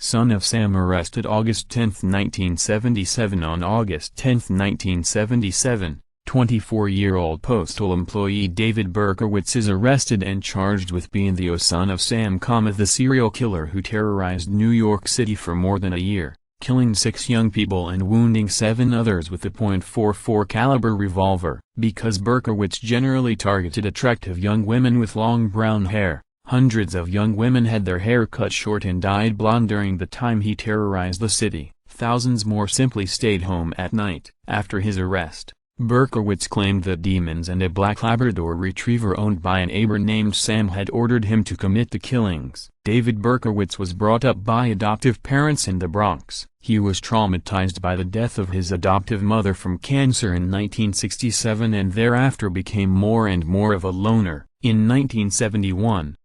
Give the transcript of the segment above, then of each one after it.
son of Sam arrested August 10, 1977. On August 10, 1977, 24-year-old postal employee David Berkowitz is arrested and charged with being the son of Sam, the serial killer who terrorized New York City for more than a year, killing 6 young people and wounding 7 others with a .44 caliber revolver. Because Berkowitz generally targeted attractive young women with long brown hair, hundreds of young women had their hair cut short and dyed blonde during the time he terrorized the city. Thousands more simply stayed home at night. After his arrest, Berkowitz claimed that demons and a black Labrador retriever owned by a neighbor named Sam had ordered him to commit the killings. David Berkowitz was brought up by adoptive parents in the Bronx. He was traumatized by the death of his adoptive mother from cancer in 1967 and thereafter became more and more of a loner. In 1971,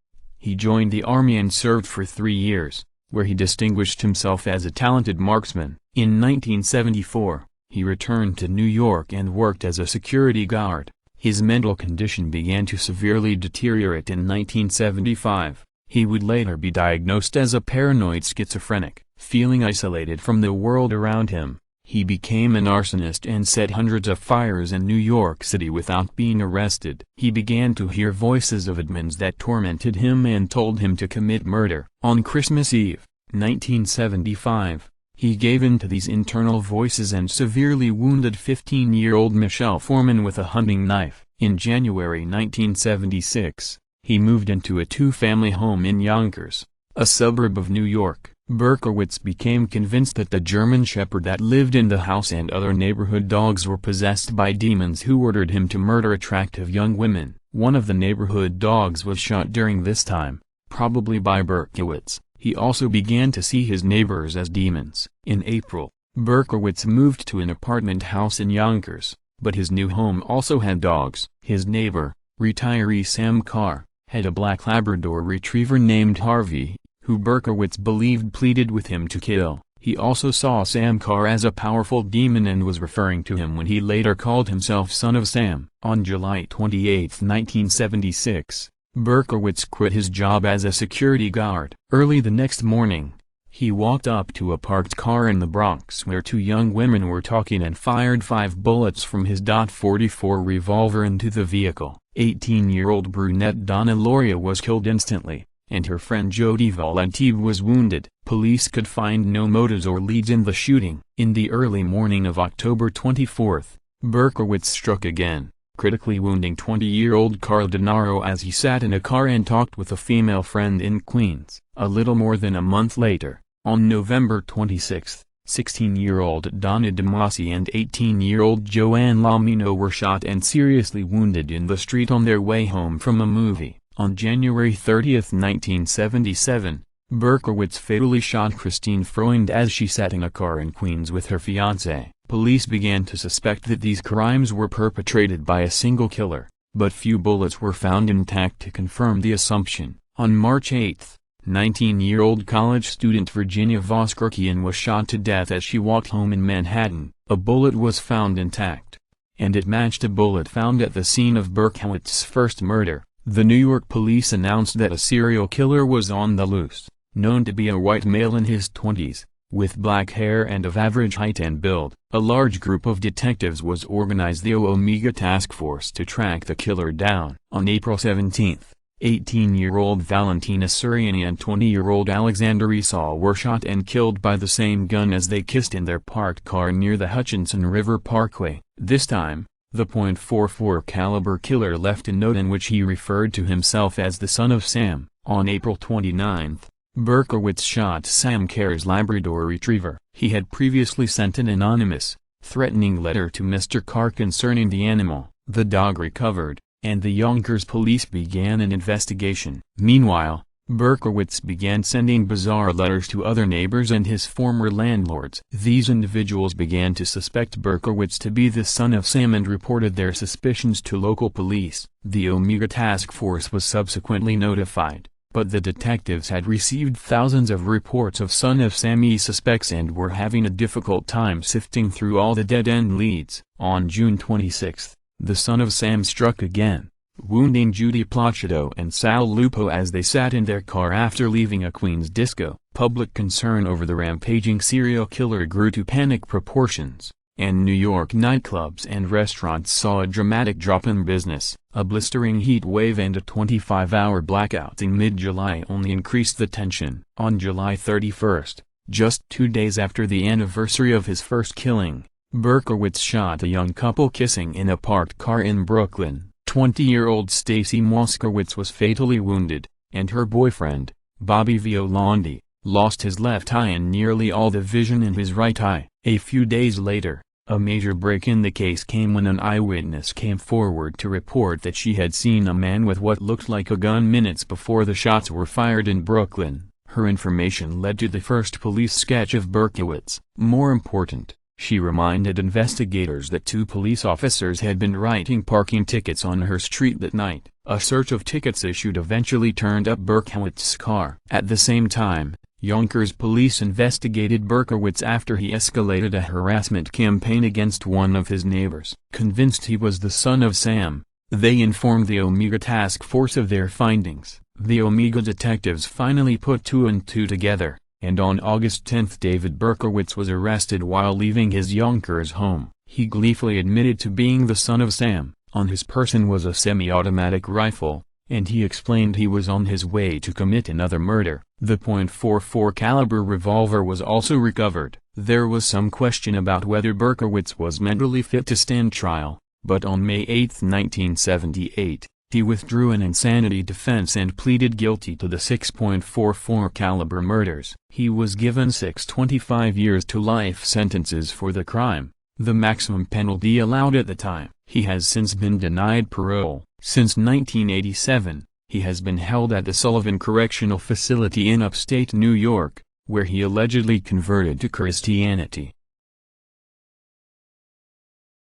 he joined the Army and served for 3 years, where he distinguished himself as a talented marksman. In 1974, he returned to New York and worked as a security guard. His mental condition began to severely deteriorate in 1975. He would later be diagnosed as a paranoid schizophrenic. Feeling isolated from the world around him, he became an arsonist and set hundreds of fires in New York City without being arrested. He began to hear voices of demons that tormented him and told him to commit murder. On Christmas Eve, 1975, he gave in to these internal voices and severely wounded 15-year-old Michelle Foreman with a hunting knife. In January 1976, he moved into a 2-family home in Yonkers, a suburb of New York. Berkowitz became convinced that the German Shepherd that lived in the house and other neighborhood dogs were possessed by demons who ordered him to murder attractive young women. One of the neighborhood dogs was shot during this time, probably by Berkowitz. He also began to see his neighbors as demons. In April, Berkowitz moved to an apartment house in Yonkers, but his new home also had dogs. His neighbor, retiree Sam Carr, had a black Labrador retriever named Harvey, who Berkowitz believed pleaded with him to kill. He also saw Sam Carr as a powerful demon and was referring to him when he later called himself Son of Sam. On July 28, 1976, Berkowitz quit his job as a security guard. Early the next morning, he walked up to a parked car in the Bronx where 2 young women were talking and fired 5 bullets from his .44 revolver into the vehicle. 18-year-old brunette Donna Loria was killed instantly, and her friend Jody Valentine was wounded. Police could find no motives or leads in the shooting. In the early morning of October 24, Berkowitz struck again, critically wounding 20-year-old Carl Denaro as he sat in a car and talked with a female friend in Queens. A little more than a month later, on November 26, 16-year-old Donna DeMasi and 18-year-old Joanne Lamino were shot and seriously wounded in the street on their way home from a movie. On January 30, 1977, Berkowitz fatally shot Christine Freund as she sat in a car in Queens with her fiancé. Police began to suspect that these crimes were perpetrated by a single killer, but few bullets were found intact to confirm the assumption. On March 8, 19-year-old college student Virginia Voskerkian was shot to death as she walked home in Manhattan. A bullet was found intact, and it matched a bullet found at the scene of Berkowitz's first murder. The New York police announced that a serial killer was on the loose, known to be a white male in his 20s, with black hair and of average height and build. A large group of detectives was organized, the Omega Task Force, to track the killer down. On April 17, 18-year-old Valentina Suriani and 20-year-old Alexander Esau were shot and killed by the same gun as they kissed in their parked car near the Hutchinson River Parkway. This time, the .44 caliber killer left a note in which he referred to himself as the Son of Sam. On April 29, Berkowitz shot Sam Carr's Labrador retriever. He had previously sent an anonymous, threatening letter to Mr. Carr concerning the animal. The dog recovered, and the Yonkers police began an investigation. Meanwhile, Berkowitz began sending bizarre letters to other neighbors and his former landlords. These individuals began to suspect Berkowitz to be the Son of Sam and reported their suspicions to local police. The Omega Task Force was subsequently notified, but the detectives had received thousands of reports of Son of Sam suspects and were having a difficult time sifting through all the dead-end leads. On June 26, the Son of Sam struck again, wounding Judy Placido and Sal Lupo as they sat in their car after leaving a Queens disco. Public concern over the rampaging serial killer grew to panic proportions, and New York nightclubs and restaurants saw a dramatic drop in business. A blistering heat wave and a 25-hour blackout in mid-July only increased the tension. On July 31st, just 2 days after the anniversary of his first killing, Berkowitz shot a young couple kissing in a parked car in Brooklyn. 20-year-old Stacy Moskowitz was fatally wounded, and her boyfriend, Bobby Violandi, lost his left eye and nearly all the vision in his right eye. A few days later, a major break in the case came when an eyewitness came forward to report that she had seen a man with what looked like a gun minutes before the shots were fired in Brooklyn. Her information led to the first police sketch of Berkowitz. More important, she reminded investigators that 2 police officers had been writing parking tickets on her street that night. A search of tickets issued eventually turned up Berkowitz's car. At the same time, Yonkers police investigated Berkowitz after he escalated a harassment campaign against one of his neighbors. Convinced he was the son of Sam, they informed the Omega Task Force of their findings. The Omega detectives finally put 2 and 2 together, and on August 10 David Berkowitz was arrested while leaving his Yonkers home. He gleefully admitted to being the son of Sam. On his person was a semi-automatic rifle, and he explained he was on his way to commit another murder. The .44 caliber revolver was also recovered. There was some question about whether Berkowitz was mentally fit to stand trial, but on May 8, 1978, he withdrew an insanity defense and pleaded guilty to the 6.44 caliber murders. He was given 6 25 years to life sentences for the crime, the maximum penalty allowed at the time. He has since been denied parole. Since 1987, he has been held at the Sullivan Correctional Facility in upstate New York, where he allegedly converted to Christianity.